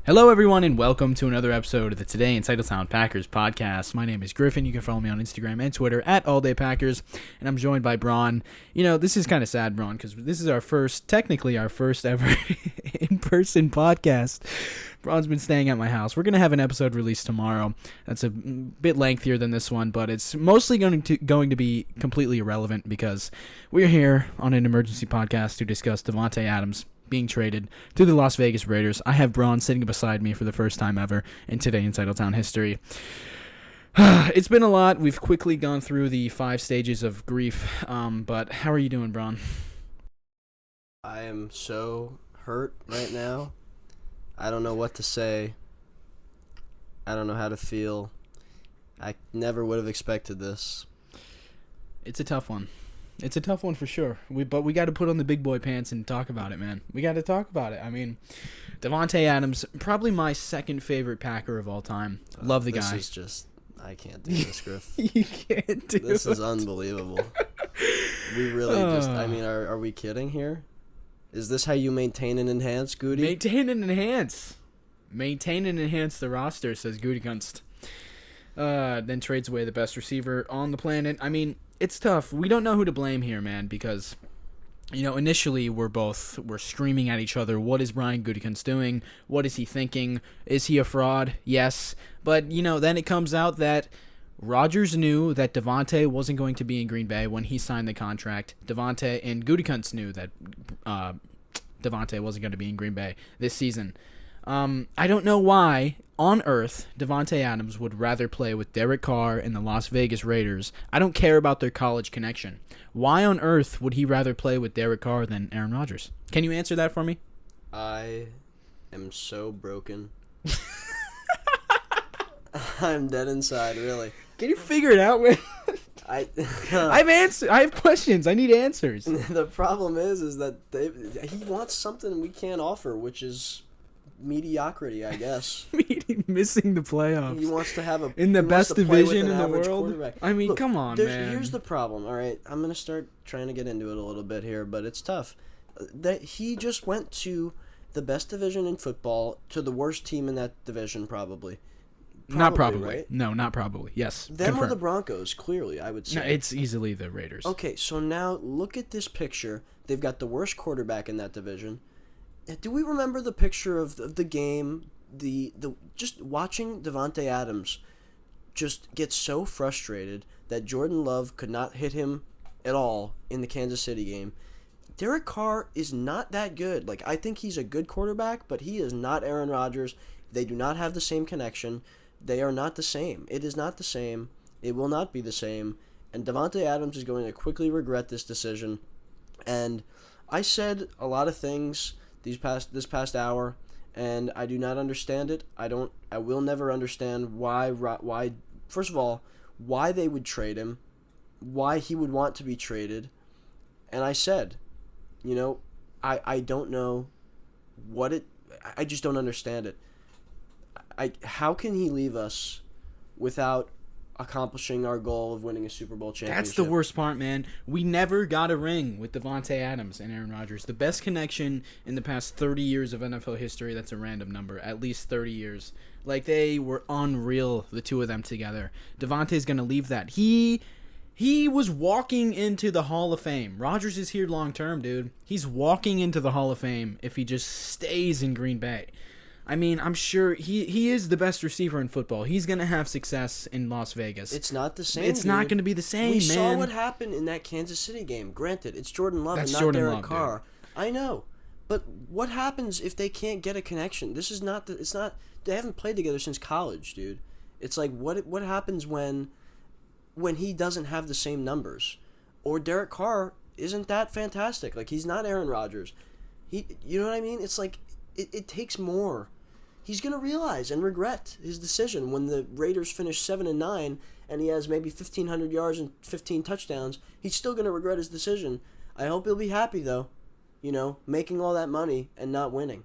Hello, everyone, and welcome to another episode of the Today in Titletown Packers podcast. My name is Griffin. You can follow me on Instagram and Twitter at AllDayPackers, and I'm joined by Bron. You know, this is kind of sad, Bron, because this is technically our first ever in-person podcast. Bron's been staying at my house. We're going to have an episode released tomorrow. That's a bit lengthier than this one, but it's mostly going to be completely irrelevant because we're here on an emergency podcast to discuss Davante Adams being traded to the Las Vegas Raiders. I have Bron sitting beside me for the first time ever in Today in Titletown history. It's been a lot. We've quickly gone through the 5 stages of grief, but how are you doing, Bron? I am so hurt right now. I don't know what to say. I don't know how to feel. I never would have expected this. It's a tough one. It's a tough one for sure. But we got to put on the big boy pants and talk about it, man. We got to talk about it. I mean, Davante Adams, probably my second favorite Packer of all time. Love the guy. This is just, I can't do this, Griff. You can't do This is unbelievable. We really are we kidding here? Is this how you maintain and enhance, Goody? Maintain and enhance. Maintain and enhance the roster, says Goody Gunst. Then trades away the best receiver on the planet. I mean, it's tough. We don't know who to blame here, man, because, you know, initially we're screaming at each other. What is Brian Gutekunst doing? What is he thinking? Is he a fraud? Yes. But, you know, then it comes out that Rodgers knew that Devonta wasn't going to be in Green Bay when he signed the contract. Devonta and Gutekunst knew that Devonta wasn't going to be in Green Bay this season. I don't know why on earth Davante Adams would rather play with Derek Carr and the Las Vegas Raiders. I don't care about their college connection. Why on earth would he rather play with Derek Carr than Aaron Rodgers? Can you answer that for me? I am so broken. I'm dead inside, really. Can you figure it out, man? I have questions. I need answers. The problem is that he wants something we can't offer, which is mediocrity, I guess. Missing the playoffs. He wants to have in the best division in the world. I mean, look, come on, man. Here's the problem. All right, I'm gonna start trying to get into it a little bit here, but it's tough. That he just went to the best division in football to the worst team in that division, probably. Not probably. Right? No, not probably. Yes. Them or the Broncos, clearly, I would say. No, it's easily the Raiders. Okay, so now look at this picture. They've got the worst quarterback in that division. Do we remember the picture of the game? The just watching Davante Adams just get so frustrated that Jordan Love could not hit him at all in the Kansas City game. Derek Carr is not that good. Like, I think he's a good quarterback, but he is not Aaron Rodgers. They do not have the same connection. They are not the same. It is not the same. It will not be the same. And Davante Adams is going to quickly regret this decision. And I said a lot of things this past hour, and I do not understand it. I will never understand why first of all, why they would trade him, why he would want to be traded. And I said, you know, I don't know I just don't understand it. How can he leave us without accomplishing our goal of winning a Super Bowl championship? That's the worst part, man. We never got a ring with Davante Adams and Aaron Rodgers. The best connection in the past 30 years of NFL history. That's a random number. At least 30 years. Like, they were unreal, the two of them together. Davante's going to leave that. He was walking into the Hall of Fame. Rodgers is here long term, dude. He's walking into the Hall of Fame if he just stays in Green Bay. I mean, I'm sure he is the best receiver in football. He's going to have success in Las Vegas. It's not the same, It's not going to be the same, we man. We saw what happened in that Kansas City game. Granted, it's Jordan Love and not Jordan Derek Love, Carr. Dude. I know. But what happens if they can't get a connection? This is not they haven't played together since college, dude. It's like what happens when he doesn't have the same numbers? Or Derek Carr isn't that fantastic. Like, he's not Aaron Rodgers. You know what I mean? It's like it takes more. He's going to realize and regret his decision when the Raiders finish 7-9 and he has maybe 1,500 yards and 15 touchdowns. He's still going to regret his decision. I hope he'll be happy, though, you know, making all that money and not winning.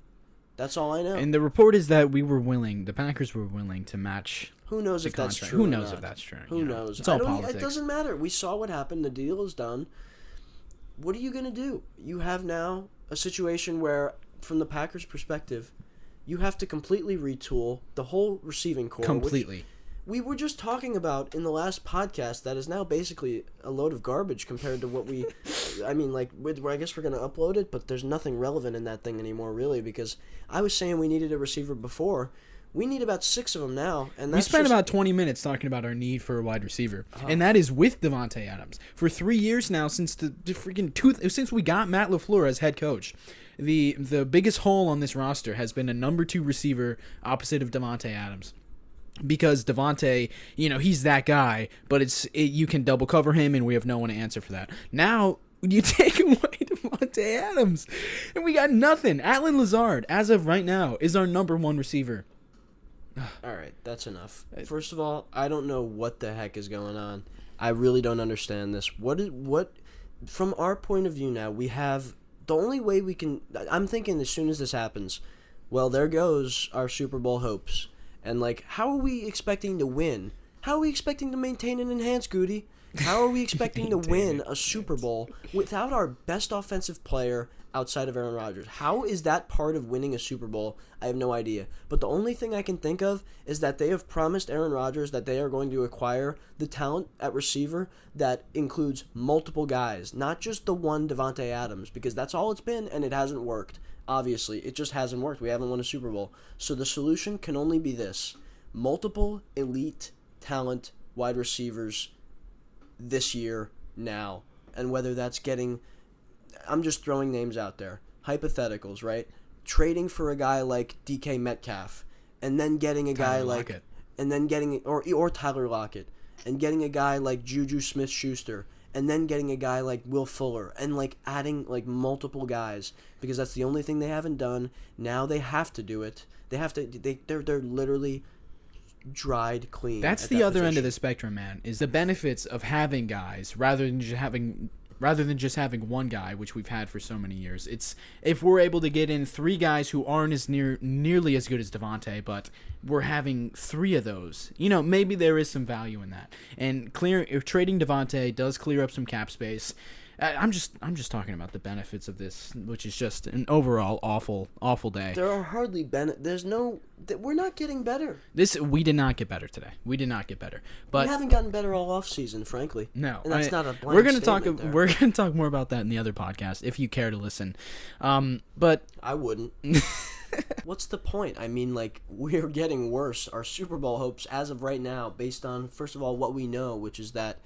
That's all I know. And the report is that the Packers were willing to match. Who knows if that's true? Who knows if that's true? Who knows? It's all politics. It doesn't matter. We saw what happened. The deal is done. What are you going to do? You have now a situation where, from the Packers' perspective, You have to completely retool the whole receiving core. Completely. We were just talking about in the last podcast that is now basically a load of garbage compared to what we... I mean, like, I guess we're going to upload it, but there's nothing relevant in that thing anymore, really, because I was saying we needed a receiver before. We need about 6 of them now. And we spent about 20 minutes talking about our need for a wide receiver, and that is with Davante Adams. For 3 years now, since since we got Matt LaFleur as head coach, the biggest hole on this roster has been a number 2 receiver opposite of Davante Adams. Because Devonta, he's that guy, but you can double cover him, and we have no one to answer for that. Now, you take away Davante Adams, and we got nothing. Allen Lazard, as of right now, is our number 1 receiver. All right, that's enough. First of all, I don't know what the heck is going on. I really don't understand this. What? From our point of view now, we have the only way we can. I'm thinking as soon as this happens, well, there goes our Super Bowl hopes. And, like, how are we expecting to win? How are we expecting to maintain and enhance, Goody? How are we expecting to win a Super Bowl without our best offensive player outside of Aaron Rodgers? How is that part of winning a Super Bowl? I have no idea. But the only thing I can think of is that they have promised Aaron Rodgers that they are going to acquire the talent at receiver that includes multiple guys, not just the one Davante Adams, because that's all it's been, and it hasn't worked. Obviously, it just hasn't worked. We haven't won a Super Bowl. So the solution can only be this. Multiple elite talent wide receivers this year, now. And whether that's getting... I'm just throwing names out there. Hypotheticals, right? Trading for a guy like DK Metcalf. And then getting a guy like... Lockett. And then getting... Or Tyler Lockett. And getting a guy like Juju Smith-Schuster. And then getting a guy like Will Fuller, and like adding like multiple guys, because that's the only thing they haven't done. Now they have to do it. They have to. They're literally dried clean. That's the other end of the spectrum, man. Is the benefits of having guys rather than just having one guy, which we've had for so many years. It's if we're able to get in 3 guys who aren't as nearly as good as Devonta, but we're having 3 of those. Maybe there is some value in that. And trading Devonta does clear up some cap space. I'm just talking about the benefits of this, which is just an overall awful day. There are hardly there's no. We're not getting better. We did not get better today. We did not get better. But we haven't gotten better all off season, frankly. No, and that's not a blank we're gonna statement there. We're gonna talk more about that in the other podcast if you care to listen. But I wouldn't. What's the point? I mean, like, we're getting worse. Our Super Bowl hopes, as of right now, based on first of all what we know, which is that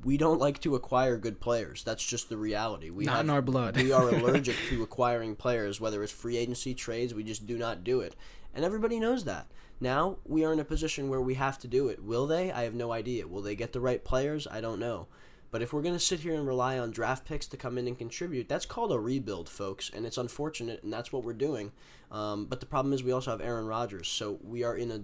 we don't like to acquire good players. That's just the reality. Not in our blood. We are allergic to acquiring players, whether it's free agency, trades. We just do not do it. And everybody knows that. Now we are in a position where we have to do it. Will they? I have no idea. Will they get the right players? I don't know. But if we're going to sit here and rely on draft picks to come in and contribute, that's called a rebuild, folks. And it's unfortunate, and that's what we're doing. But the problem is we also have Aaron Rodgers. So we are in a...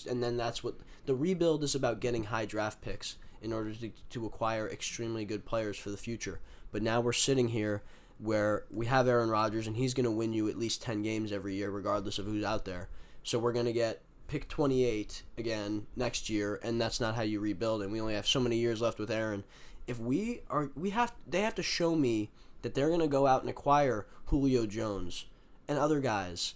and then that's what... The rebuild is about getting high draft picks in order to acquire extremely good players for the future. But now we're sitting here where we have Aaron Rodgers, and he's going to win you at least 10 games every year, regardless of who's out there. So we're going to get pick 28 again next year, and that's not how you rebuild. And we only have so many years left with Aaron. If they have to show me that they're going to go out and acquire Julio Jones and other guys.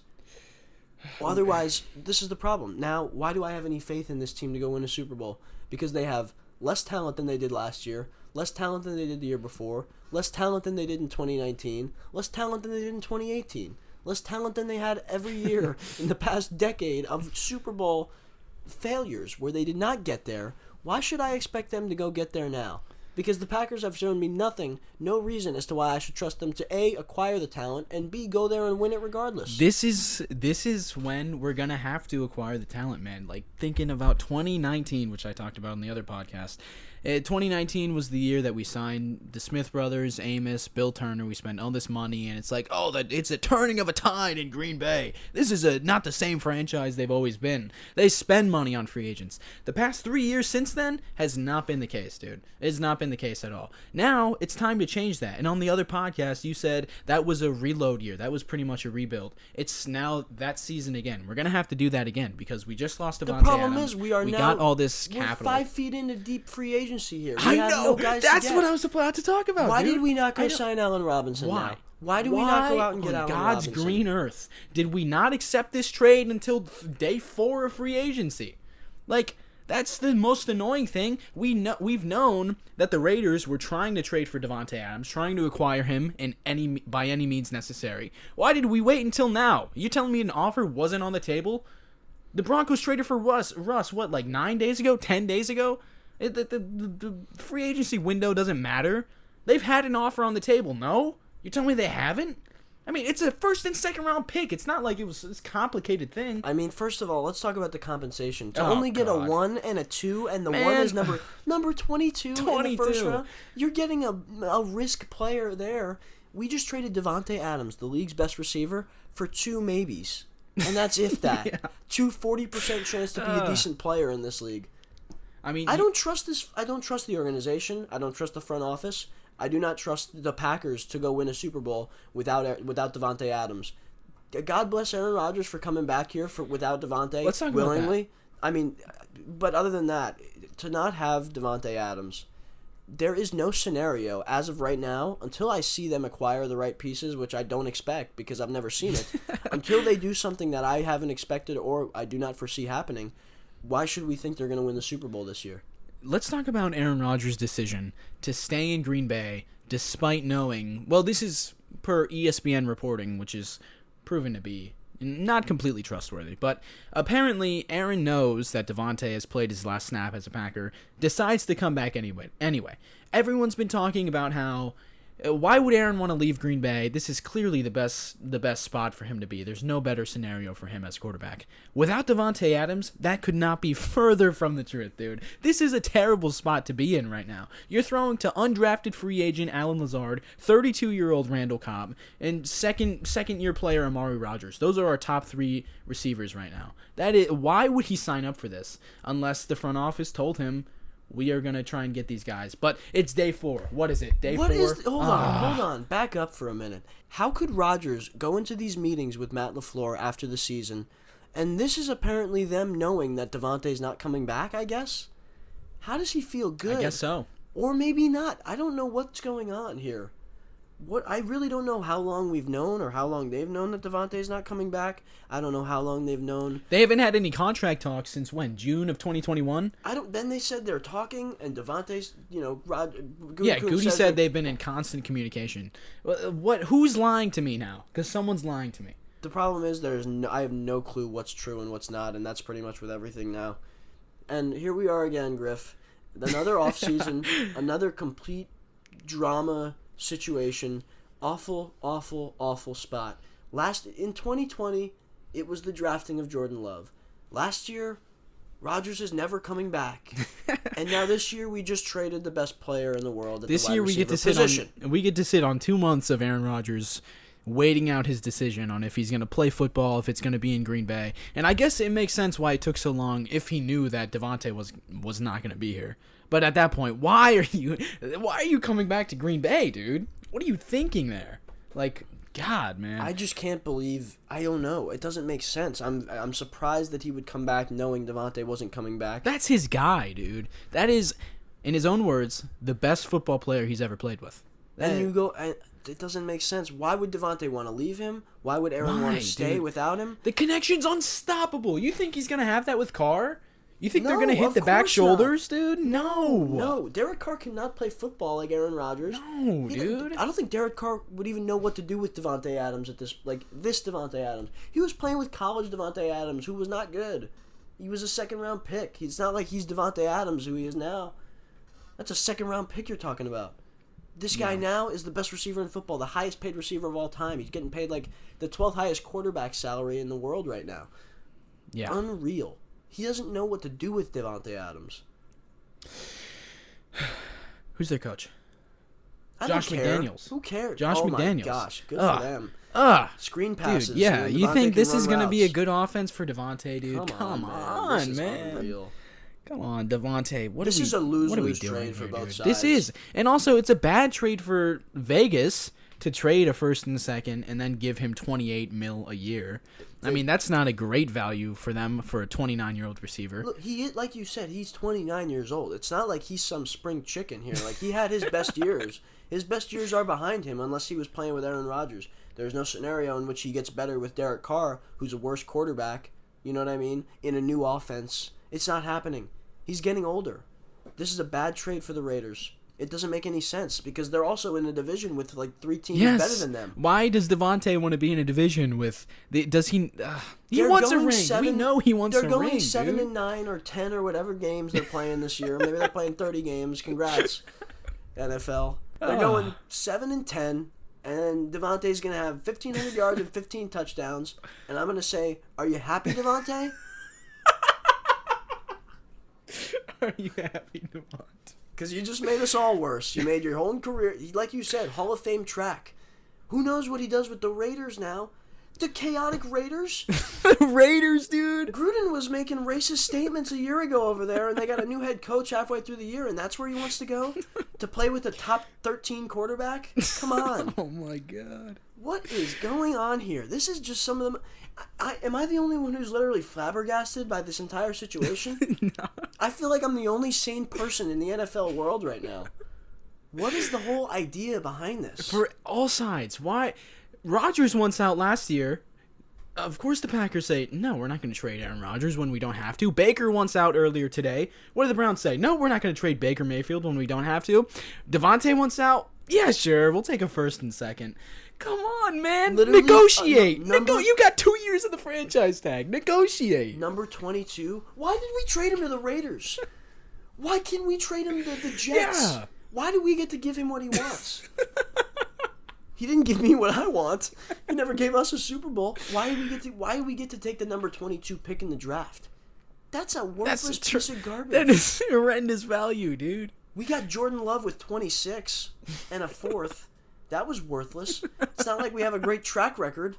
Well, otherwise, this is the problem. Now, why do I have any faith in this team to go win a Super Bowl? Because they have less talent than they did last year, less talent than they did the year before, less talent than they did in 2019, less talent than they did in 2018, less talent than they had every year in the past decade of Super Bowl failures where they did not get there. Why should I expect them to go get there now? Because the Packers have shown me no reason as to why I should trust them to A, acquire the talent, and B, go there and win it regardless. This is when we're going to have to acquire the talent, man. Like, thinking about 2019, which I talked about on the other podcast. 2019 was the year that we signed the Smith brothers, Amos, Bill Turner. We spent all this money, and it's like, it's a turning of a tide in Green Bay. This is not the same franchise they've always been. They spend money on free agents. The past 3 years since then has not been the case, dude. It's not been the case at all. Now, it's time to change that. And on the other podcast, you said that was a reload year. That was pretty much a rebuild. It's now that season again. We're going to have to do that again because we just lost Devonta Adams. The problem is we got all this capital. We're 5 feet into deep free agency. agency here. I We have know. no guys That's to get. what I was about to talk about. Why dude. did we not go sign Allen Robinson Why? now? Why did we not go out and get on Allen God's Robinson? green earth did we not accept this trade until day 4 of free agency? Like, that's the most annoying thing. We've known that the Raiders were trying to trade for Davante Adams, trying to acquire him by any means necessary. Why did we wait until now? You telling me an offer wasn't on the table? The Broncos traded for Russ, what, like 9 days ago, 10 days ago? The free agency window doesn't matter. They've had an offer on the table, no? You're telling me they haven't? I mean, it's a first and second round pick. It's not like it was this complicated thing. I mean, first of all, let's talk about the compensation. To only get God. a 1 and a 2, and the Man. 1 is number 22 in the first round. You're getting a risk player there. We just traded Davante Adams, the league's best receiver, for 2 maybes. And that's if that. Yeah. 40% chance to be a decent player in this league. I mean, I don't trust this. I don't trust the organization. I don't trust the front office. I do not trust the Packers to go win a Super Bowl without Davante Adams. God bless Aaron Rodgers for coming back here without Davante Let's talk willingly. about I mean, but other than that, to not have Davante Adams, there is no scenario as of right now until I see them acquire the right pieces, which I don't expect because I've never seen it. Until they do something that I haven't expected or I do not foresee happening, why should we think they're going to win the Super Bowl this year? Let's talk about Aaron Rodgers' decision to stay in Green Bay despite knowing, well, this is per ESPN reporting, which is proven to be not completely trustworthy, but apparently Aaron knows that Devonta has played his last snap as a Packer, decides to come back anyway. Everyone's been talking about how why would Aaron want to leave Green Bay? This is clearly the best spot for him to be. There's no better scenario for him as quarterback. Without Davante Adams, that could not be further from the truth, dude. This is a terrible spot to be in right now. You're throwing to undrafted free agent Allen Lazard, 32-year-old Randall Cobb, and second-year player Amari Rodgers. Those are our top 3 receivers right now. Why would he sign up for this unless the front office told him, we are going to try and get these guys. But it's day 4. What is it? Day 4? Hold on. Back up for a minute. How could Rodgers go into these meetings with Matt LaFleur after the season, and this is apparently them knowing that Davante's not coming back, I guess? How does he feel good? I guess so. Or maybe not. I don't know what's going on here. I really don't know how long we've known or how long they've known that Davante's not coming back. I don't know how long they've known. They haven't had any contract talks since when? June of 2021? Then they said they're talking, and Davante's, Goody said they've been in constant communication. Who's lying to me now? Because someone's lying to me. The problem is I have no clue what's true and what's not, and that's pretty much with everything now. And here we are again, Griff. Another offseason, another complete drama situation. Awful spot. In 2020, it was the drafting of Jordan Love. Last year, Rodgers is never coming back. And now this year, we just traded the best player in the world at this the wide year we get to position. sit on 2 months of Aaron Rodgers waiting out his decision on if he's going to play football, if it's going to be in Green Bay. And I guess it makes sense why it took so long if he knew that Devonta was not going to be here. But at that point, why are you coming back to Green Bay, dude? What are you thinking there? Like, God, man. I just can't believe. I don't know. It doesn't make sense. I'm surprised that he would come back knowing Devonta wasn't coming back. That's his guy, dude. That is, in his own words, the best football player he's ever played with. It doesn't make sense. Why would Devonta want to leave him? Why would Aaron want to stay without him? The connection's unstoppable. You think he's gonna have that with Carr? You think they're going to hit of the back course shoulders, dude? No. No. Derek Carr cannot play football like Aaron Rodgers. No, dude. I don't think Derek Carr would even know what to do with Davante Adams at this Davante Adams. He was playing with college Davante Adams, who was not good. He was a second-round pick. It's not like he's Davante Adams, who he is now. That's a second-round pick you're talking about. This guy now is the best receiver in football, the highest-paid receiver of all time. He's getting paid like the 12th highest quarterback salary in the world right now. Yeah. Unreal. He doesn't know what to do with Davante Adams. Who's their coach? Josh McDaniels. Who cares? Josh McDaniels. My gosh, good for them. Screen passes. Dude, yeah. You think this is going to be a good offense for Devonta, dude? Come on, this man. Is unreal. Come on, Devonta. This is a lose-lose trade for both sides. This is. And also, it's a bad trade for Vegas to trade a first and a second and then give him $28 million a year. I mean, that's not a great value for them for a 29-year-old receiver. Look, like you said, he's 29 years old. It's not like he's some spring chicken here. Like, he had his best years. His best years are behind him unless he was playing with Aaron Rodgers. There's no scenario in which he gets better with Derek Carr, who's a worse quarterback, you know what I mean, in a new offense. It's not happening. He's getting older. This is a bad trade for the Raiders. It doesn't make any sense because they're also in a division with like 3 teams better than them. Why does Devonta want to be in a division with? Does he? He wants a ring. We know he wants a ring. They're going 7-9 or 10 or whatever games they're playing this year. Maybe they're playing 30 games. Congrats, NFL. They're going 7-10. And Devontae's going to have 1,500 yards and 15 touchdowns. And I'm going to say, are you happy, Devonta? Are you happy, Devonta? Because you just made us all worse. You made your whole career, like you said, Hall of Fame track. Who knows what he does with the Raiders now? The chaotic Raiders? Raiders, dude. Gruden was making racist statements a year ago over there, and they got a new head coach halfway through the year, and that's where he wants to go? To play with the top 13 quarterback? Come on. Oh, my God. What is going on here? This is just some of them. Am I the only one who's literally flabbergasted by this entire situation? No. I feel like I'm the only sane person in the NFL world right now. What is the whole idea behind this? For all sides. Why? Rodgers wants out last year. Of course the Packers say, no, we're not going to trade Aaron Rodgers when we don't have to. Baker wants out earlier today. What do the Browns say? No, we're not going to trade Baker Mayfield when we don't have to. Devonta wants out. Yeah, sure. We'll take a first and second. Come on, man. Literally, negotiate. You got 2 years of the franchise tag. Negotiate. Number 22. Why did we trade him to the Raiders? Why can't we trade him to the Jets? Yeah. Why do we get to give him what he wants? He didn't give me what I want. He never gave us a Super Bowl. Why do we get to take the number 22 pick in the draft? That's a worthless piece of garbage. That is horrendous value, dude. We got Jordan Love with 26 and a fourth. That was worthless. It's not like we have a great track record.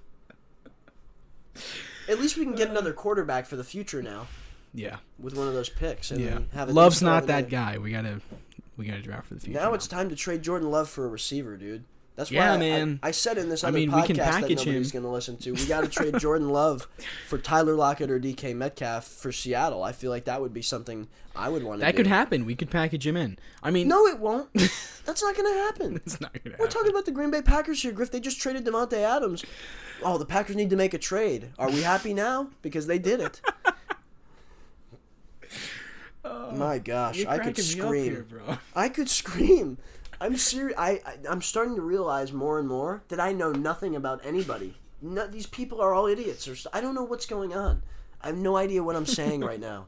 At least we can get another quarterback for the future now. Yeah. With one of those picks. And then have a Love's not that guy. We gotta draft for the future. Now it's time to trade Jordan Love for a receiver, dude. That's yeah, why man. I said in this other we podcast can package that nobody's going to listen to, we got to trade Jordan Love for Tyler Lockett or DK Metcalf for Seattle. I feel like that would be something I would want to do. That could happen. We could package him in. I mean, no, it won't. That's not going to happen. It's not going to happen. We're talking about the Green Bay Packers here, Griff. They just traded Davante Adams. Oh, the Packers need to make a trade. Are we happy now? Because they did it. My gosh, I could scream. Here, bro. I could scream. I'm serious. I'm starting to realize more and more that I know nothing about anybody. These people are all idiots. I don't know what's going on. I have no idea what I'm saying right now.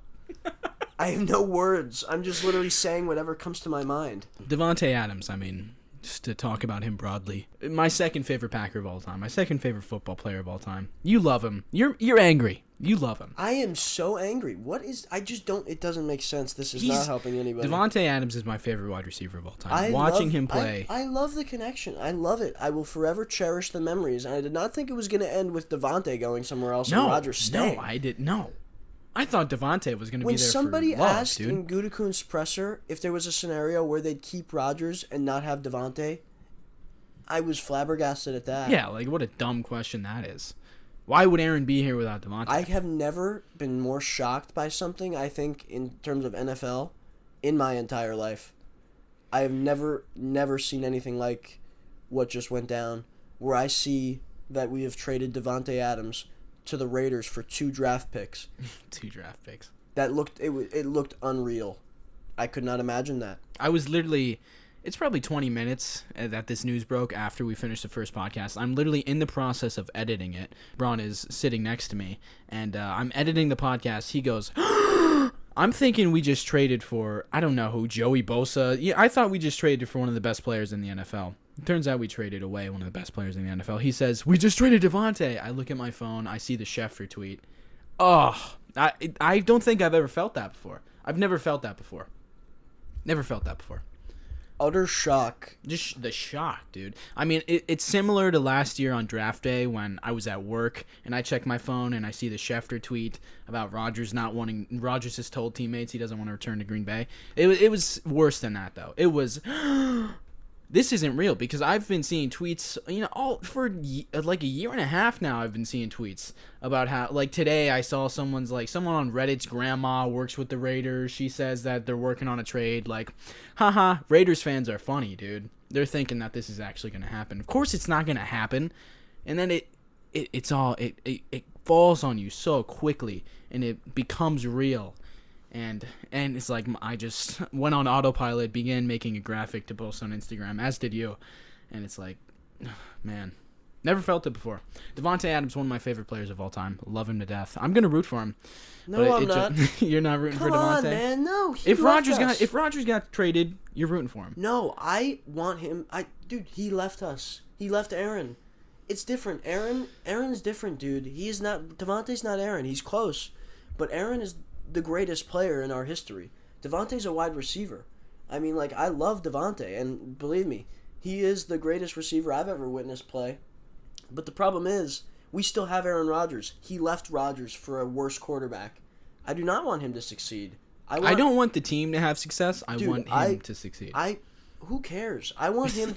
I have no words. I'm just literally saying whatever comes to my mind. Davante Adams, I mean, just to talk about him broadly. My second favorite Packer of all time. My second favorite football player of all time. You love him. You're angry. You love him. I am so angry. I just don't, it doesn't make sense. This is not helping anybody. Davante Adams is my favorite wide receiver of all time. Watching him play. I love the connection. I love it. I will forever cherish the memories. And I did not think it was going to end with Davante going somewhere else and Rodgers staying. No, I didn't. No. I thought Davante was going to be there for love, dude. When somebody asked in Gutekunst's presser if there was a scenario where they'd keep Rodgers and not have Davante, I was flabbergasted at that. Yeah, like what a dumb question that is. Why would Aaron be here without Devonta? I have never been more shocked by something, I think, in terms of NFL, in my entire life. I have never seen anything like what just went down, where I see that we have traded Davante Adams to the Raiders for 2 draft picks. 2 draft picks. It looked unreal. I could not imagine that. I was literally... It's probably 20 minutes that this news broke after we finished the first podcast. I'm literally in the process of editing it. Bron is sitting next to me, and I'm editing the podcast. He goes, I'm thinking we just traded for, I don't know who, Joey Bosa. Yeah, I thought we just traded for one of the best players in the NFL. It turns out we traded away one of the best players in the NFL. He says, we just traded Devonta. I look at my phone. I see the Schefter tweet. Oh, I don't think I've ever felt that before. I've never felt that before. Never felt that before. Utter shock. Just the shock, dude. I mean, it's similar to last year on draft day when I was at work and I check my phone and I see the Schefter tweet about Rodgers not wanting. Rodgers has told teammates he doesn't want to return to Green Bay. It was worse than that, though. It was this isn't real, because I've been seeing tweets, all for like a year and a half now. I've been seeing tweets about how, like, today I saw someone on Reddit's grandma works with the Raiders. She says that they're working on a trade. Like, haha, Raiders fans are funny, dude. They're thinking that this is actually going to happen. Of course, it's not going to happen, and then it falls on you so quickly, and it becomes real. And it's like I just went on autopilot, began making a graphic to post on Instagram, as did you. And it's like, man, never felt it before. Davante Adams, one of my favorite players of all time. Love him to death. I'm gonna root for him. No, I'm not. You're not rooting for Davante? Come on, man. No. If Rodgers got traded, you're rooting for him. No, I want him. Dude, he left us. He left Aaron. It's different. Aaron's different, dude. He is not. Davante's not Aaron. He's close, but Aaron is the greatest player in our history. Davante's a wide receiver. I mean, like, I love Davante, and believe me, he is the greatest receiver I've ever witnessed play. But the problem is, we still have Aaron Rodgers. He left Rodgers for a worse quarterback. I do not want him to succeed. I don't want the team to have success. I want him to succeed. Who cares? I want him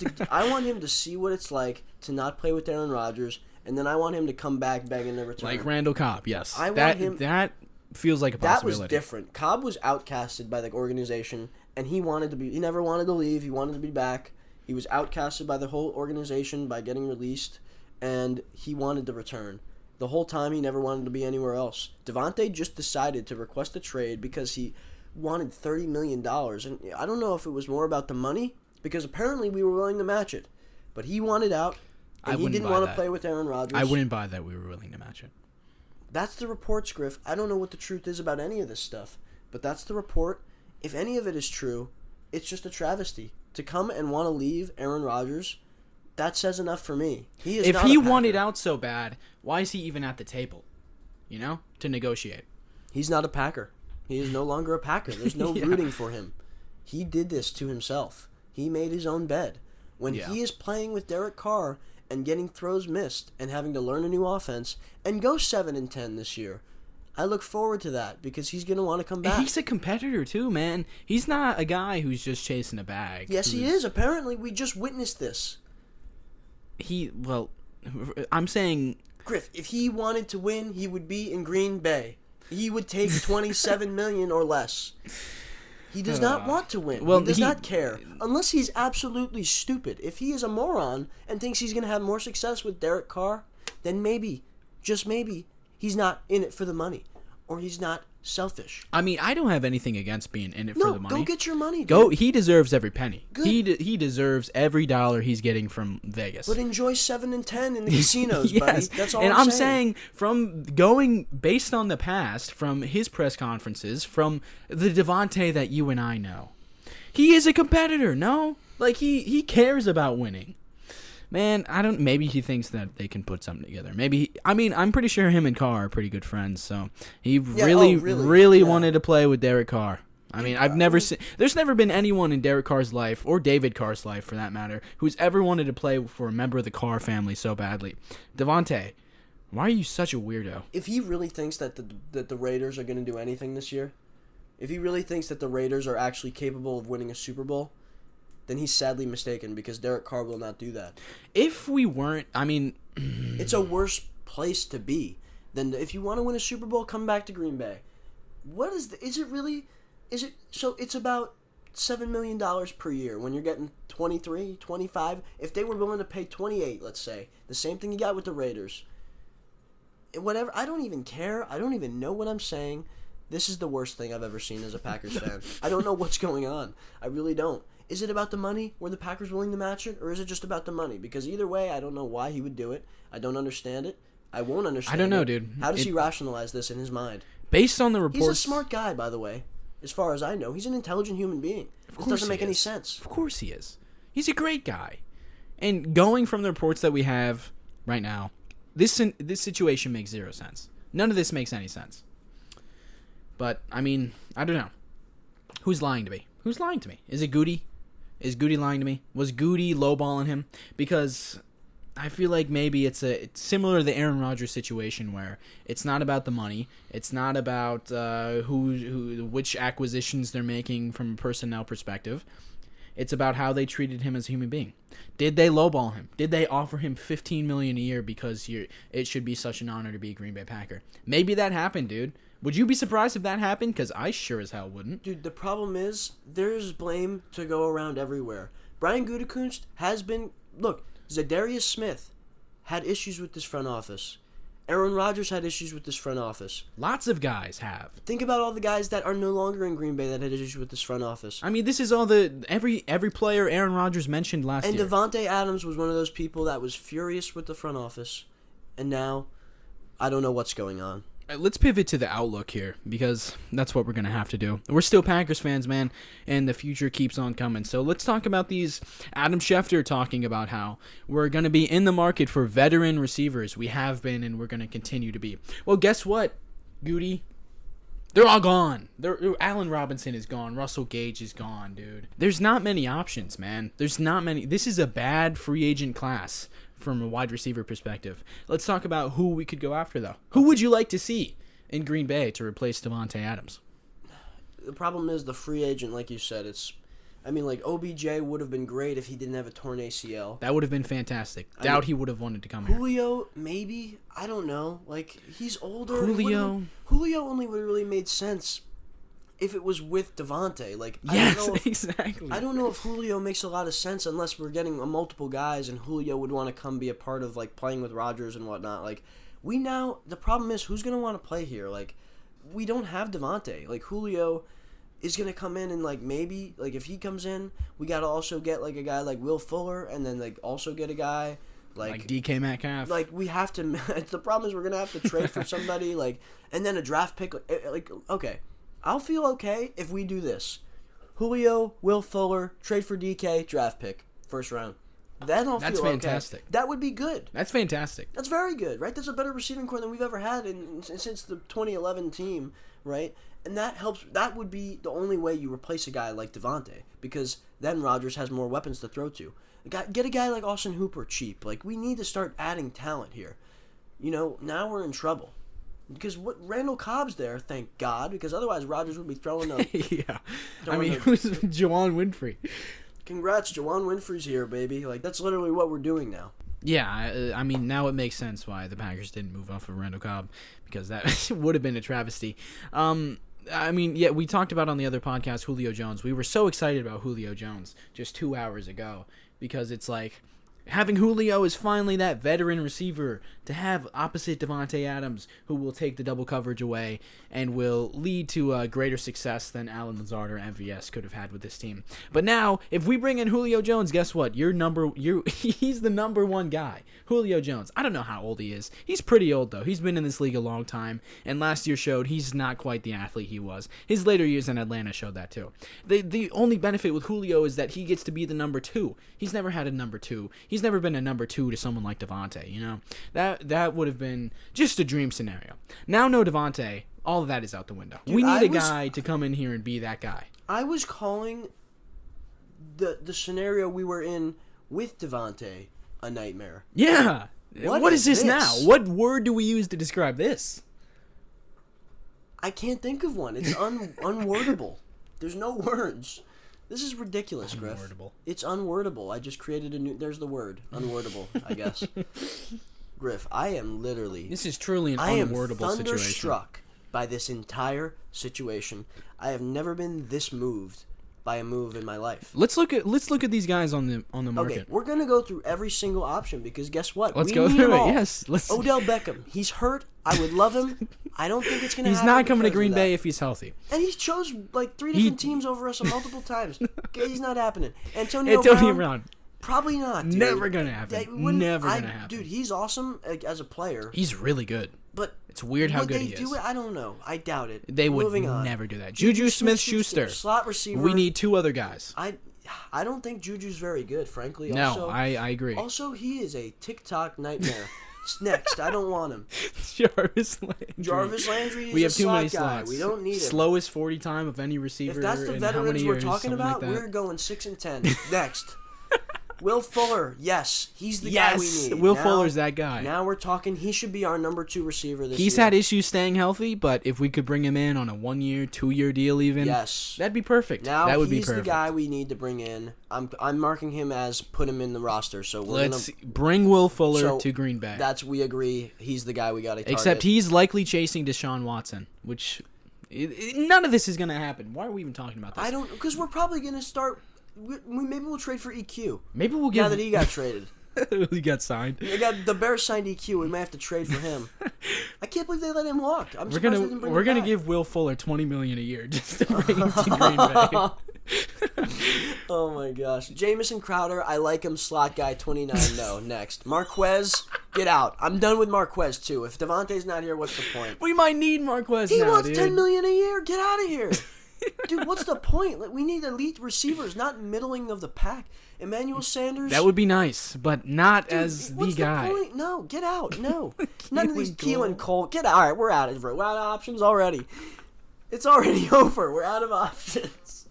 to see what it's like to not play with Aaron Rodgers, and then I want him to come back begging to return. Like Randall Cobb, yes. That feels like a possibility. That was different. Cobb was outcasted by the organization, and he never wanted to leave. He wanted to be back. He was outcasted by the whole organization by getting released, and he wanted to return. The whole time, he never wanted to be anywhere else. Davante just decided to request a trade because he wanted $30 million, and I don't know if it was more about the money, because apparently we were willing to match it, but he wanted out, and he didn't want to play with Aaron Rodgers. I wouldn't buy that we were willing to match it. That's the reports, Griff. I don't know what the truth is about any of this stuff, but that's the report. If any of it is true, it's just a travesty. To come and want to leave Aaron Rodgers, that says enough for me. If he wanted out so bad, why is he even at the table? To negotiate. He's not a Packer. He is no longer a Packer. There's no Yeah. rooting for him. He did this to himself. He made his own bed. When he is playing with Derek Carr and getting throws missed and having to learn a new offense and go 7-10 this year, I look forward to that because he's going to want to come back. He's a competitor too, man. He's not a guy who's just chasing a bag. Yes, he is. Apparently, we just witnessed this. I'm saying, Griff, if he wanted to win, he would be in Green Bay. He would take $27 million or less. He does not want to win. He does not care. Unless he's absolutely stupid. If he is a moron and thinks he's going to have more success with Derek Carr, then maybe, just maybe, he's not in it for the money. Or he's not selfish. I mean, I don't have anything against being in it for the money. No, go get your money, dude. He deserves every penny. Good. He deserves every dollar he's getting from Vegas. But enjoy 7-10 in the casinos, Yes. buddy. That's all and I'm saying, from going based on the past, from his press conferences, from the Devonta that you and I know, he is a competitor. No, like he cares about winning. Man, maybe he thinks that they can put something together. I'm pretty sure him and Carr are pretty good friends, so he really wanted to play with Derek Carr. I mean, there's never been anyone in Derek Carr's life, or David Carr's life for that matter, who's ever wanted to play for a member of the Carr family so badly. Davante, why are you such a weirdo? If he really thinks that the Raiders are going to do anything this year, if he really thinks that the Raiders are actually capable of winning a Super Bowl, then he's sadly mistaken because Derek Carr will not do that. If we weren't, it's a worse place to be than if you want to win a Super Bowl, come back to Green Bay. What is so it's about $7 million per year when you're getting 23, 25. If they were willing to pay 28, let's say, the same thing you got with the Raiders. Whatever, I don't even care. I don't even know what I'm saying. This is the worst thing I've ever seen as a Packers fan. I don't know what's going on. I really don't. Is it about the money? Were the Packers willing to match it? Or is it just about the money? Because either way, I don't know why he would do it. I don't understand it. I won't understand it. I don't know, dude. How does he rationalize this in his mind? Based on the reports... He's a smart guy, by the way. As far as I know. He's an intelligent human being. It doesn't make any sense. Of course he is. He's a great guy. And going from the reports that we have right now, this situation makes zero sense. None of this makes any sense. But, I mean, I don't know. Who's lying to me? Who's lying to me? Is it Goody? Is Goody lying to me? Was Goody lowballing him? Because I feel like maybe it's similar to the Aaron Rodgers situation where it's not about the money. It's not about which acquisitions they're making from a personnel perspective. It's about how they treated him as a human being. Did they lowball him? Did they offer him $15 million a year because it should be such an honor to be a Green Bay Packer? Maybe that happened, dude. Would you be surprised if that happened? Because I sure as hell wouldn't. Dude, the problem is there's blame to go around everywhere. Brian Gutekunst has been... Look, Zadarius Smith had issues with this front office. Aaron Rodgers had issues with this front office. Lots of guys have. Think about all the guys that are no longer in Green Bay that had issues with this front office. I mean, this is all every player Aaron Rodgers mentioned last year. And Davante Adams was one of those people that was furious with the front office. And now, I don't know what's going on. Let's pivot to the outlook here, because that's what we're going to have to do. We're still Packers fans, man, and the future keeps on coming. So let's talk about these. Adam Schefter talking about how we're going to be in the market for veteran receivers. We have been, and we're going to continue to be. Well, guess what, Goody? They're all gone. Allen Robinson is gone. Russell Gage is gone, dude. There's not many options, man. There's not many. This is a bad free agent class from a wide receiver perspective. Let's talk about who we could go after, though. Who would you like to see in Green Bay to replace Davante Adams? The problem is the free agent, like you said. Like OBJ would have been great if he didn't have a torn ACL. That would have been fantastic. Doubt he would have wanted to come here. Julio, maybe. I don't know. Like, he's older. Julio only would have really made sense if it was with Devonta. Like, Exactly. I don't know if Julio makes a lot of sense unless we're getting multiple guys and Julio would want to come be a part of, like, playing with Rodgers and whatnot. Like, the problem is who's going to want to play here? Like, we don't have Devonta. Like, Julio is going to come in and, like, maybe, like, if he comes in, we got to also get, like, a guy like Will Fuller and then, like, also get a guy like DK Metcalf. Like, we have to... The problem is we're going to have to trade for somebody, like, and then a draft pick. Like, okay. I'll feel okay if we do this. Julio, Will Fuller, trade for DK, draft pick, first round. Then I'll feel okay. That's fantastic. That would be good. That's fantastic. That's very good, right? That's a better receiving core than we've ever had since the 2011 team, right? And that helps. That would be the only way you replace a guy like Devonta, because then Rodgers has more weapons to throw to. Get a guy like Austin Hooper cheap. Like, we need to start adding talent here. You know, now we're in trouble. Because Randall Cobb's there, thank God, because otherwise Rodgers would be throwing a... Yeah. Who's Juwan Winfrey? Congrats, Juwan Winfrey's here, baby. Like, that's literally what we're doing now. Yeah, now it makes sense why the Packers didn't move off of Randall Cobb, because that would have been a travesty. We talked about on the other podcast Julio Jones. We were so excited about Julio Jones just 2 hours ago, because it's like... Having Julio is finally that veteran receiver to have opposite Davante Adams, who will take the double coverage away and will lead to greater success than Allen Lazard or MVS could have had with this team. But now, if we bring in Julio Jones, guess what? He's the number one guy. Julio Jones. I don't know how old he is. He's pretty old, though. He's been in this league a long time, and last year showed he's not quite the athlete he was. His later years in Atlanta showed that, too. The only benefit with Julio is that he gets to be the number two. He's never had a number two. He's never been a number two to someone like Devonta, you know? That would have been just a dream scenario. Now, no Devonta, all of that is out the window. Dude, we need a guy to come in here and be that guy. I was calling the scenario we were in with Devonta a nightmare. Yeah. What is this now? What word do we use to describe this? I can't think of one. It's unwordable. There's no words. This is ridiculous, Griff. Unwordable. It's unwordable. I just created a new... There's the word. Unwordable, I guess. Griff, I am literally... This is truly an unwordable situation. I am thunderstruck by this entire situation. I have never been this moved by a move in my life. Let's look at these guys on the market. Okay, we're gonna go through every single option because guess what? Let's go through it. Yes. Odell Beckham. He's hurt. I would love him. I don't think it's gonna happen. He's not coming to Green Bay if he's healthy. And he chose like 3 different teams over us multiple times. Okay, he's not happening. Antonio Brown. Probably not. Dude. Never gonna happen. Never gonna happen. Dude, he's awesome as a player. He's really good. But it's weird how good he is. Would they do it? I don't know. I doubt it. They would never do that. Juju Smith-Schuster. Slot receiver. We need 2 other guys. I don't think Juju's very good, frankly. No, also, I agree. Also, he is a TikTok nightmare. Next, I don't want him. Jarvis Landry is we have a too many guy. slots. We don't need him. Slowest 40 time of any receiver. If that's the veterans we're talking about, we're going 6-10. Next. Will Fuller, yes, he's the guy we need. Will Fuller's that guy. Now we're talking. He should be our number 2 receiver this year. He's had issues staying healthy, but if we could bring him in on a 1-year, 2-year deal, even, yes, that'd be perfect. Now that would be he's perfect. the guy we need to bring in. I'm marking him as put him in the roster. So Let's bring Will Fuller to Green Bay. We agree. He's the guy we got to target. Except he's likely chasing Deshaun Watson, which none of this is going to happen. Why are we even talking about this? I don't, because we're probably going to start. Maybe we'll trade for EQ. Maybe we'll give. Now that he got traded. He got signed. The Bears signed EQ. We might have to trade for him. I can't believe they let him walk. We're gonna give Will Fuller $20 million a year just to bring him to Green Bay. Oh my gosh, Jamison Crowder. I like him. Slot guy. 29. No. Next, Marquez. Get out. I'm done with Marquez too. If Davante's not here, what's the point? We might need Marquez. He now, wants dude. $10 million a year. Get out of here. Dude, what's the point? We need elite receivers, not middling of the pack. Emmanuel Sanders. That would be nice, but not as the guy. The point? No, get out. No. None of these Keelan Cole. Get out. All right, we're out of options already. It's already over. We're out of options.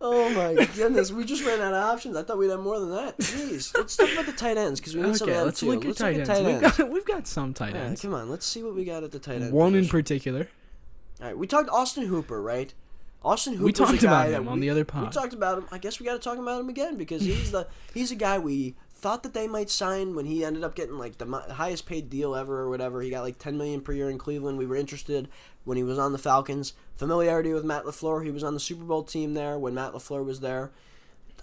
Oh my goodness, we just ran out of options. I thought we'd have more than that. Jeez. Let's talk about the tight ends because we need some of them let's too. look at tight ends. We've got some tight ends. Come on, let's see what we got at the tight end. One in particular. All right, we talked Austin Hooper, right? Austin Hooper. We talked about him on the other pod. We talked about him. I guess we got to talk about him again because he's a guy we thought that they might sign when he ended up getting like the highest paid deal ever or whatever. He got like $10 million per year in Cleveland. We were interested when he was on the Falcons. Familiarity with Matt LaFleur. He was on the Super Bowl team there when Matt LaFleur was there.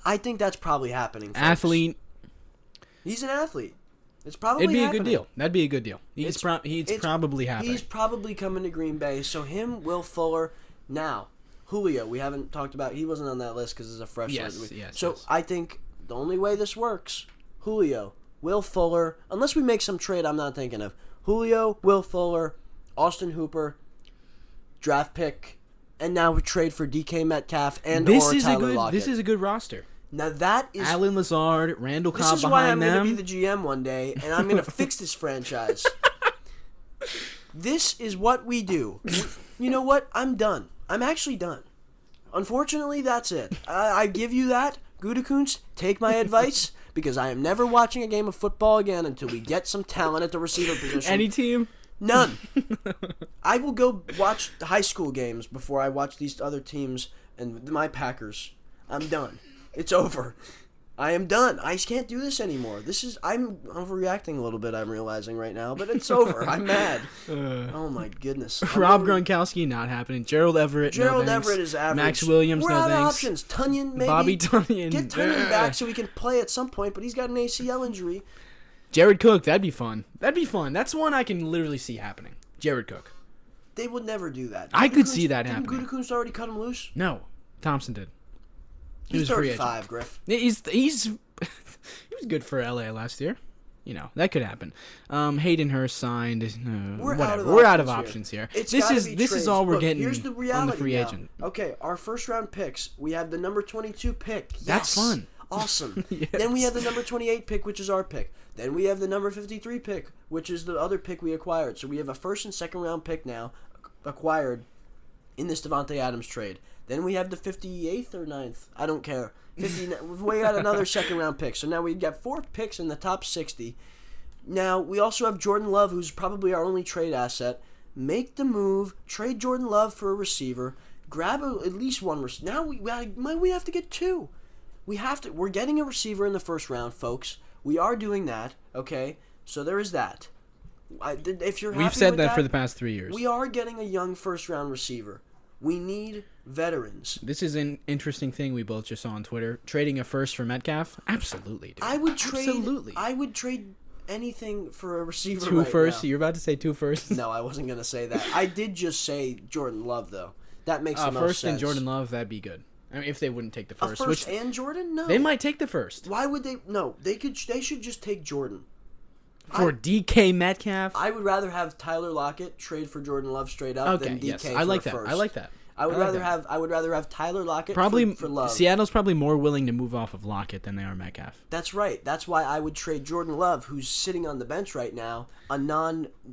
I think that's probably happening. Folks. Athlete. He's an athlete. It's probably It'd be happening. a good deal. That'd be a good deal. He's probably happening. He's probably coming to Green Bay. So him, Will Fuller. Now, Julio, we haven't talked about. He wasn't on that list because it's a fresh list. Yes. So I think the only way this works, Julio, Will Fuller, unless we make some trade I'm not thinking of. Julio, Will Fuller, Austin Hooper, draft pick, and now we trade for DK Metcalf and Tyler Lockett. This is a good roster. Now that is Allen Lazard, Randall Cobb behind them. This is why I'm going to be the GM one day, and I'm going to fix this franchise. This is what we do. You know what? I'm done. I'm actually done. Unfortunately, that's it. I give you that. Gutekunst, take my advice, because I am never watching a game of football again until we get some talent at the receiver position. Any team? None. I will go watch the high school games before I watch these other teams and my Packers. I'm done. It's over. I am done. I can't do this anymore. I'm overreacting a little bit, I'm realizing right now, but it's over. I'm mad. Oh my goodness. Rob Gronkowski, not happening. Gerald Everett, Gerald Everett is average. Max Williams, We're no out of thanks. options. Tunyon, maybe. Bobby Tunyon. Get Tunyon back so he can play at some point, but he's got an ACL injury. Jared Cook, that'd be fun. That's one I can literally see happening. Jared Cook. They would never do that. I could see that happening. Didn't Gutekunst already cut him loose? No, Thompson did. He's 35, Griff. He was good for LA last year. You know, that could happen. Hayden Hurst signed. We're out of options here. This is all we're getting. Here's the reality on the free now. agent. Okay, our first round picks. We have the number 22 pick. Yes. That's fun. Awesome. Yes. Then we have the number 28 pick, which is our pick. Then we have the number 53 pick, which is the other pick we acquired. So we have a first and second round pick now acquired in this Davante Adams trade. Then we have the 58th or 9th. I don't care. We got another second round pick. So now we've got 4 picks in the top 60. Now we also have Jordan Love, who's probably our only trade asset. Make the move. Trade Jordan Love for a receiver. Grab at least one receiver. Now we have to get 2. We're getting a receiver in the first round, folks. We are doing that. Okay, so there is that. If you're happy We've said with that for the past 3 years. We are getting a young first round receiver. We need veterans. This is an interesting thing we both just saw on Twitter. Trading a first for Metcalf? Absolutely, dude. I would trade. Absolutely. I would trade anything for a receiver. 2 right firsts? now. You're about to say 2 firsts? No, I wasn't gonna say that. I did just say Jordan Love though. That makes the most first sense. and Jordan Love, that'd be good. I mean, if they wouldn't take the first. A first and Jordan? No. They might take the first. Why would they? No, they should just take Jordan. For DK Metcalf? I would rather have Tyler Lockett trade for Jordan Love straight up than DK yes. for I like a that. first. I like that. I would rather have Tyler Lockett for Love. Seattle's probably more willing to move off of Lockett than they are Metcalf. That's right. That's why I would trade Jordan Love, who's sitting on the bench right now.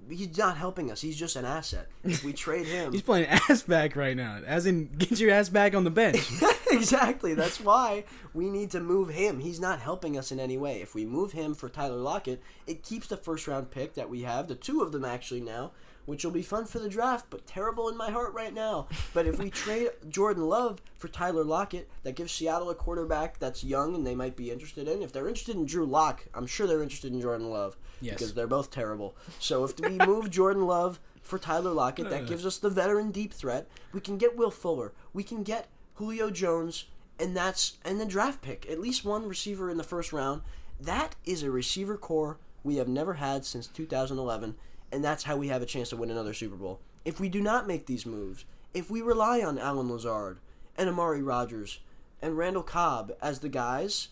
He's not helping us. He's just an asset. If we trade him, He's playing ass back right now. As in, get your ass back on the bench. Exactly. That's why we need to move him. He's not helping us in any way. If we move him for Tyler Lockett, it keeps the first-round pick that we have, the two of them actually now, which will be fun for the draft, but terrible in my heart right now. But if we trade Jordan Love for Tyler Lockett, that gives Seattle a quarterback that's young and they might be interested in. If they're interested in Drew Lock, I'm sure they're interested in Jordan Love. Yes. Because they're both terrible. So if we move Jordan Love for Tyler Lockett, that gives us the veteran deep threat. We can get Will Fuller. We can get Julio Jones, and the draft pick. At least one receiver in the first round. That is a receiver core we have never had since 2011. And that's how we have a chance to win another Super Bowl. If we do not make these moves, if we rely on Allen Lazard and Amari Rodgers and Randall Cobb as the guys,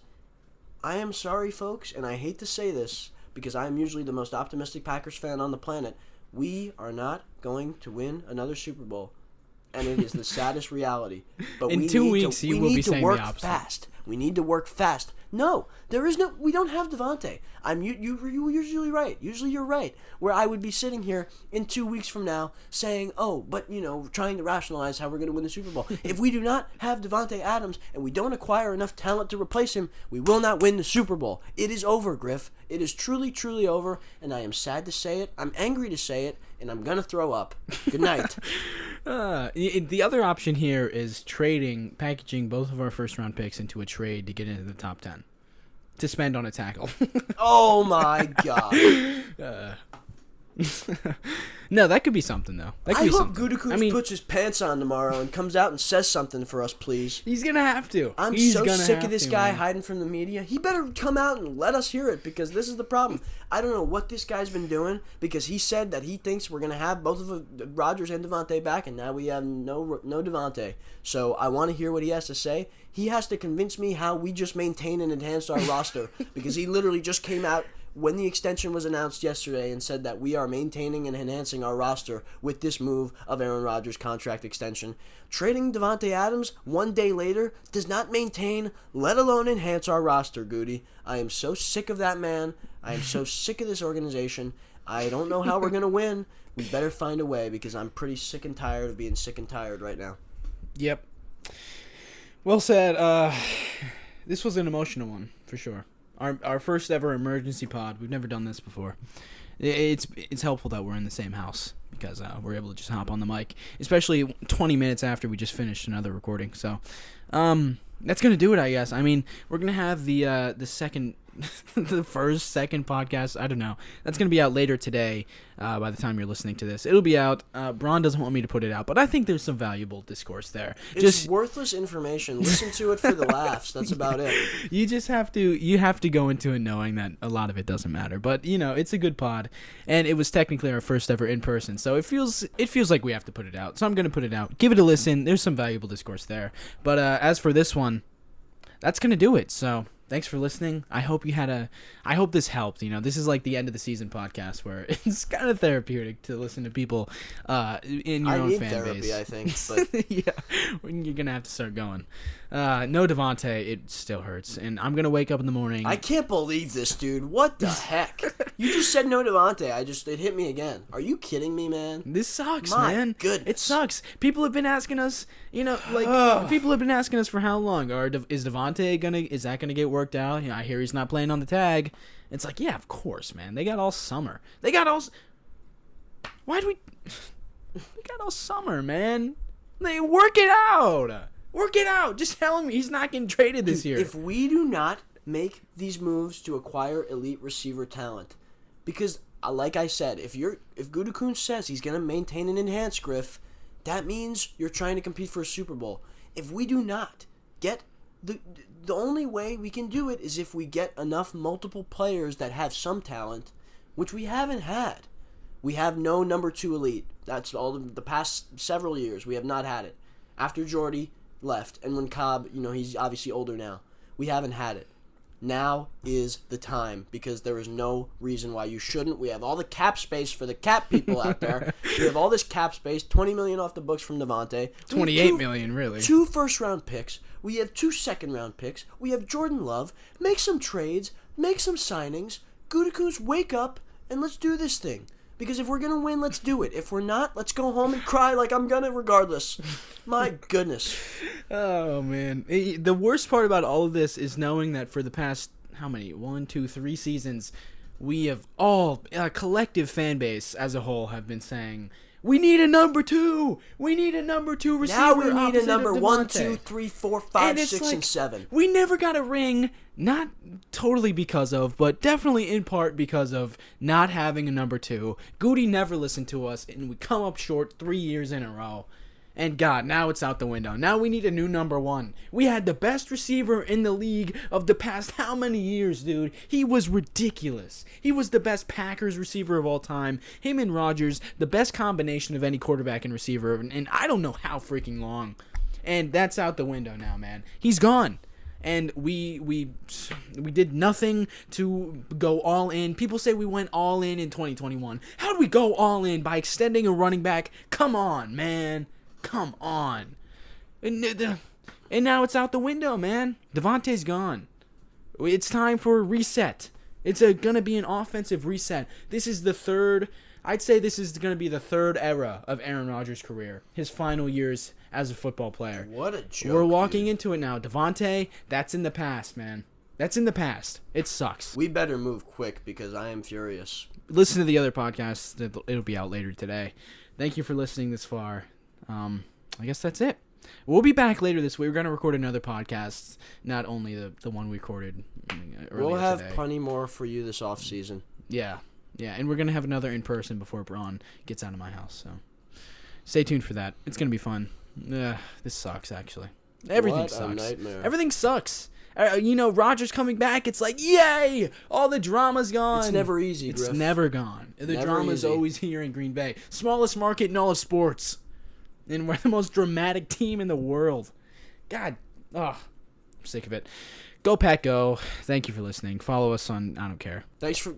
I am sorry, folks, and I hate to say this because I am usually the most optimistic Packers fan on the planet, we are not going to win another Super Bowl. And it is the saddest reality. But in 2 weeks, you will be saying the opposite. Fast. We need to work fast. No, we don't have Devonta. You're usually right. Usually you're right. Where I would be sitting here in 2 weeks from now saying, but trying to rationalize how we're going to win the Super Bowl. If we do not have Davante Adams and we don't acquire enough talent to replace him, we will not win the Super Bowl. It is over, Griff. It is truly, truly over, and I am sad to say it. I'm angry to say it, and I'm going to throw up. Good night. The other option here is packaging both of our first-round picks into a trade to get into the top 10 to spend on a tackle. Oh, my God. No, that could be something, though. I hope Gutekunst puts his pants on tomorrow and comes out and says something for us, please. He's going to have to. I'm so sick of this guy hiding from the media. He better come out and let us hear it because this is the problem. I don't know what this guy's been doing because he said that he thinks we're going to have both of Rodgers and Devonta back, and now we have no Devonta. So I want to hear what he has to say. He has to convince me how we just maintain and enhance our roster because he literally just came out when the extension was announced yesterday and said that we are maintaining and enhancing our roster with this move of Aaron Rodgers' contract extension. Trading Davante Adams 1 day later does not maintain, let alone enhance our roster, Goody. I am so sick of that man. I am so sick of this organization. I don't know how we're going to win. We better find a way because I'm pretty sick and tired of being sick and tired right now. Yep. Well said. This was an emotional one, for sure. Our first ever emergency pod. We've never done this before. It's helpful that we're in the same house because we're able to just hop on the mic, especially 20 minutes after we just finished another recording. So, that's gonna do it, I guess. I mean, we're gonna have the second, second podcast. I don't know. That's gonna be out later today. By the time you're listening to this, it'll be out. Bron doesn't want me to put it out, but I think there's some valuable discourse there. It's just worthless information. Listen to it for the laughs. That's about it. You just have to go into it knowing that a lot of it doesn't matter. But it's a good pod, and it was technically our first ever in person, so it feels like we have to put it out. So I'm gonna put it out. Give it a listen. There's some valuable discourse there. But as for this one, that's gonna do it. So. Thanks for listening. I hope this helped. This is like the end of the season podcast where it's kind of therapeutic to listen to people in your own fan therapy, base. I think. But yeah, you're gonna have to start going. No Devonta, it still hurts, and I'm gonna wake up in the morning. I can't believe this, dude. What the heck? You just said no Devonta. It hit me again. Are you kidding me, man? This sucks, My man. goodness. It sucks. People have been asking us. People have been asking us for how long? Is Devonta gonna get worked out? I hear he's not playing on the tag. It's like, yeah, of course, man. They got all summer. They got all summer, man. They work it out. Work it out. Just tell him he's not getting traded this year. If we do not make these moves to acquire elite receiver talent, because like I said, if Gutekunst says he's gonna maintain and enhance, Griff, that means you're trying to compete for a Super Bowl. If we do not get the only way we can do it is if we get enough multiple players that have some talent, which we haven't had. We have no number 2 elite. That's all the past several years. We have not had it. After Jordy left, and when Cobb, he's obviously older now. We haven't had it. Now is the time because there is no reason why you shouldn't. We have all the cap space for the cap people out there. We have all this cap space, $20 million off the books from Davante. $28 million, really. 2 first-round picks. We have 2 second-round picks. We have Jordan Love. Make some trades. Make some signings. Gutekunst, wake up and let's do this thing. Because if we're going to win, let's do it. If we're not, let's go home and cry like I'm going to regardless. My goodness. Oh, man. The worst part about all of this is knowing that for the past, how many? 1, 2, 3 seasons, we have all, a collective fan base as a whole, have been saying, we need a number 2. We need a number 2 receiver. Now we need a opposite number of 1, Devonta. 2, 3, 4, 5, 6, and 7. We never got a ring, not totally because of, but definitely in part because of not having a number 2. Goody never listened to us, and we come up short 3 years in a row. And God, now it's out the window. Now we need a new number 1. We had the best receiver in the league of the past how many years, dude? He was ridiculous. He was the best Packers receiver of all time. Him and Rodgers, the best combination of any quarterback and receiver, and I don't know how freaking long. And that's out the window now, man. He's gone. And we did nothing to go all in. People say we went all in 2021. How did we go all in? By extending a running back? Come on, man. Come on. And now it's out the window, man. Devonta's gone. It's time for a reset. It's going to be an offensive reset. This is the third, I'd say this is going to be the third era of Aaron Rodgers' career. His final years as a football player. What a joke, We're walking into it now. Devonta, that's in the past, man. That's in the past. It sucks. We better move quick because I am furious. Listen to the other podcasts. It'll be out later today. Thank you for listening this far. I guess that's it. We'll be back later this week. We're going to record another podcast, not only the one we recorded earlier We'll have today. plenty more for you this off season. Yeah, and we're going to have another in person before Bron gets out of my house. So stay tuned for that. It's going to be fun. This sucks, actually. Everything What sucks. a nightmare. Everything sucks. Rodgers coming back, it's like, yay! All the drama's gone. It's never easy, It's Griff. never gone. The Never drama's easy. always here in Green Bay. Smallest market in all of sports. And we're the most dramatic team in the world. God, I'm sick of it. Go Pack Go. Thank you for listening. Follow us on, I don't care. Thanks for